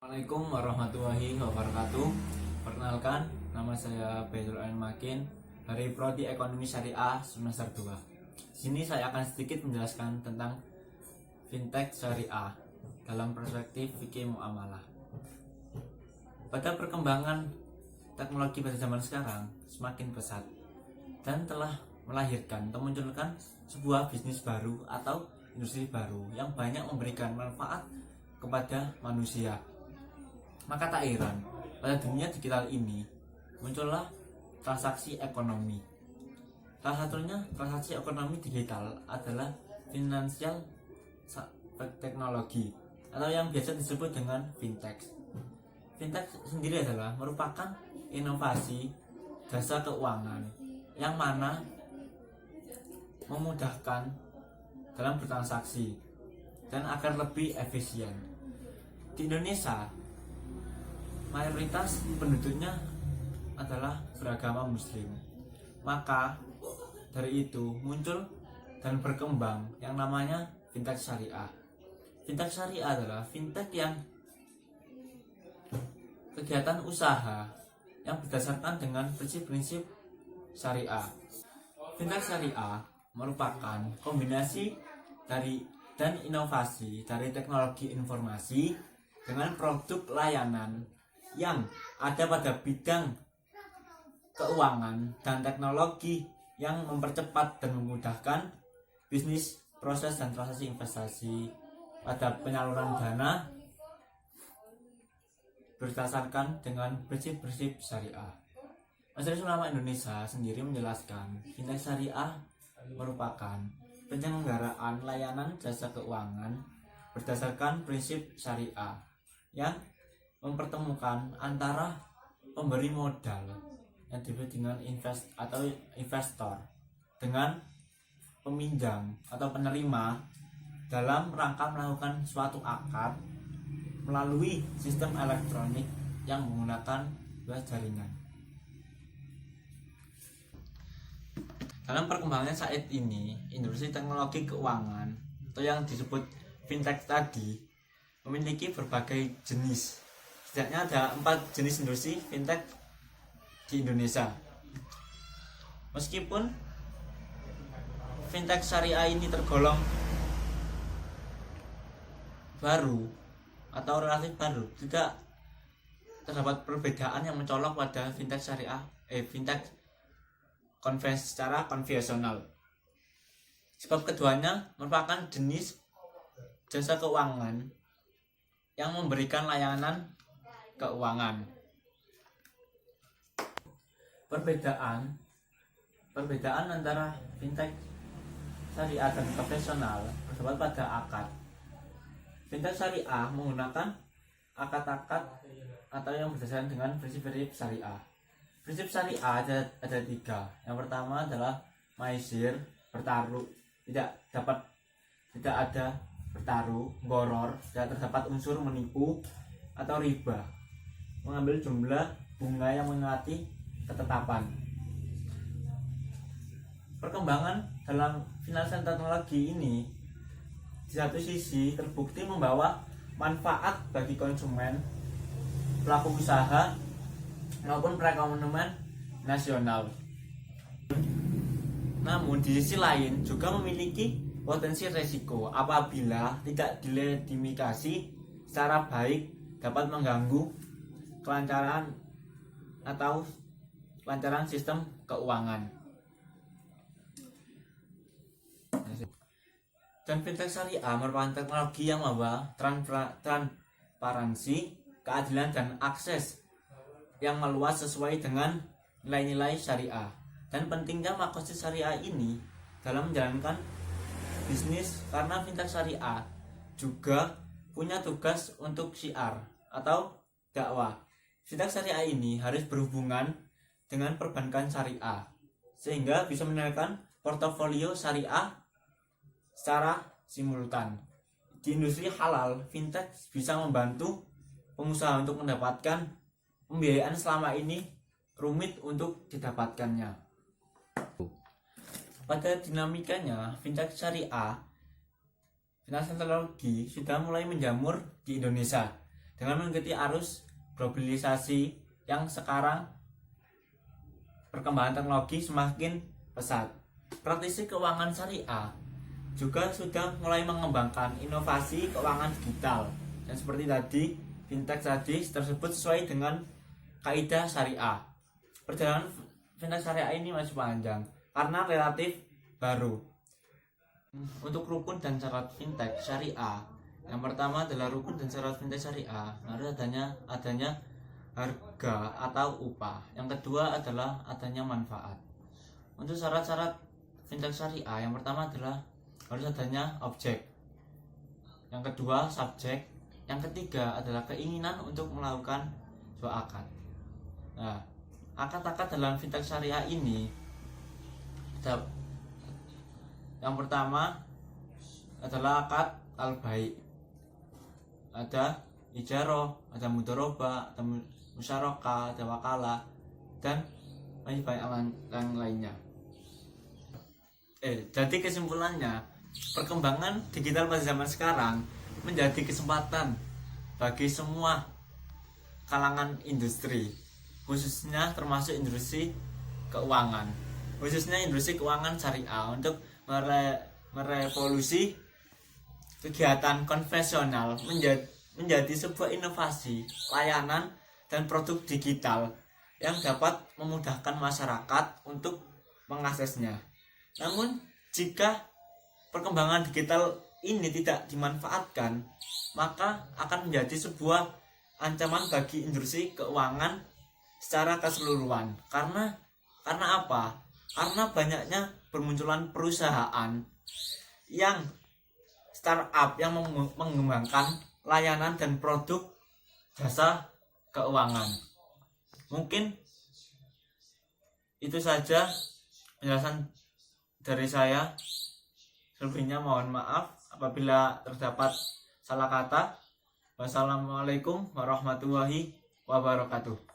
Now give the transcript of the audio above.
Assalamualaikum warahmatullahi wabarakatuh. Perkenalkan, nama saya Bayrul Makin dari Prodi Ekonomi Syariah semester 2. Di sini saya akan sedikit menjelaskan tentang fintech syariah dalam perspektif fikih muamalah. Pada perkembangan teknologi pada zaman sekarang semakin pesat dan telah melahirkan atau memunculkan sebuah bisnis baru atau industri baru yang banyak memberikan manfaat kepada manusia. Maka tak heran, pada dunia digital ini muncullah transaksi ekonomi. Salah satunya transaksi ekonomi digital adalah financial teknologi atau yang biasa disebut dengan fintech. Fintech sendiri adalah merupakan inovasi jasa keuangan yang mana memudahkan dalam bertransaksi dan agar lebih efisien. Di Indonesia, mayoritas penduduknya adalah beragama Muslim. Maka dari itu muncul dan berkembang yang namanya fintech syariah. Fintech syariah adalah fintech yang kegiatan usaha yang berdasarkan dengan prinsip-prinsip syariah. Fintech syariah merupakan kombinasi dari dan inovasi dari teknologi informasi dengan produk layanan yang ada pada bidang keuangan dan teknologi yang mempercepat dan memudahkan bisnis, proses dan transaksi investasi pada penyaluran dana berdasarkan dengan prinsip-prinsip syariah. Majelis Ulama Indonesia sendiri menjelaskan fintech syariah merupakan penyelenggaraan layanan jasa keuangan berdasarkan prinsip syariah yang mempertemukan antara pemberi modal yang disebut dengan investor dengan peminjam atau penerima dalam rangka melakukan suatu akad melalui sistem elektronik yang menggunakan dua jaringan. Dalam perkembangan saat ini, industri teknologi keuangan atau yang disebut fintech tadi memiliki berbagai jenis. Setidaknya ada 4 jenis industri fintech di Indonesia. Meskipun fintech syariah ini tergolong baru atau relatif baru, tidak terdapat perbedaan yang mencolok pada fintech syariah, fintech secara konvensional. Sebab keduanya merupakan jenis jasa keuangan yang memberikan layanan keuangan. Perbedaan antara fintech syariah dan konvensional terdapat pada akad. Fintech syariah menggunakan akad-akad atau yang berdasarkan dengan prinsip-prinsip syariah. Prinsip syariah ada 3. Yang pertama adalah maisir, bertaruh, tidak ada bertaruh, boror, tidak terdapat unsur menipu atau riba, mengambil jumlah bunga yang melewati ketetapan. Perkembangan dalam finansial teknologi ini di satu sisi terbukti membawa manfaat bagi konsumen, pelaku usaha maupun perekonomian nasional. Namun di sisi lain juga memiliki potensi resiko apabila tidak dilegitimasi secara baik dapat mengganggu kelancaran sistem keuangan. Dan fintech syariah merupakan teknologi yang membawa transparansi, keadilan dan akses yang meluas sesuai dengan nilai-nilai syariah. Dan pentingnya makosid syariah ini dalam menjalankan bisnis karena fintech syariah juga punya tugas untuk syiar atau dakwah. Fintech syariah ini harus berhubungan dengan perbankan syariah sehingga bisa menaikkan portofolio syariah secara simultan. Di industri halal, fintech bisa membantu pengusaha untuk mendapatkan pembiayaan selama ini rumit untuk didapatkannya. Pada dinamikanya, fintech syariah, finansial teknologi sudah mulai menjamur di Indonesia Dengan mengikuti arus globalisasi yang sekarang perkembangan teknologi semakin pesat, praktisi keuangan syariah juga sudah mulai mengembangkan inovasi keuangan digital. Dan seperti tadi, fintech tadi tersebut sesuai dengan kaidah syariah. Perjalanan fintech syariah ini masih panjang karena relatif baru. Untuk rukun dan syarat fintech syariah, yang pertama adalah rukun dan syarat fintech syariah harus adanya harga atau upah. Yang kedua adalah adanya manfaat. Untuk syarat-syarat fintech syariah, yang pertama adalah harus adanya objek, yang kedua subjek, yang ketiga adalah keinginan untuk melakukan sebuah akad. Nah, akad-akad dalam fintech syariah ini yang pertama adalah akad al-bai', ada ijaroh, ada mudharabah, ada musyarakah, ada wakalah, dan banyak yang lainnya. Jadi kesimpulannya, perkembangan digital pada zaman sekarang menjadi kesempatan bagi semua kalangan industri, khususnya termasuk industri keuangan, khususnya industri keuangan syariah, untuk merevolusi kegiatan konvensional menjadi sebuah inovasi, layanan, dan produk digital yang dapat memudahkan masyarakat untuk mengaksesnya. Namun, jika perkembangan digital ini tidak dimanfaatkan, maka akan menjadi sebuah ancaman bagi industri keuangan secara keseluruhan. Karena apa? Karena banyaknya bermunculan perusahaan yang startup yang mengembangkan layanan dan produk jasa keuangan. Mungkin itu saja penjelasan dari saya. Selebihnya mohon maaf apabila terdapat salah kata. Wassalamualaikum warahmatullahi wabarakatuh.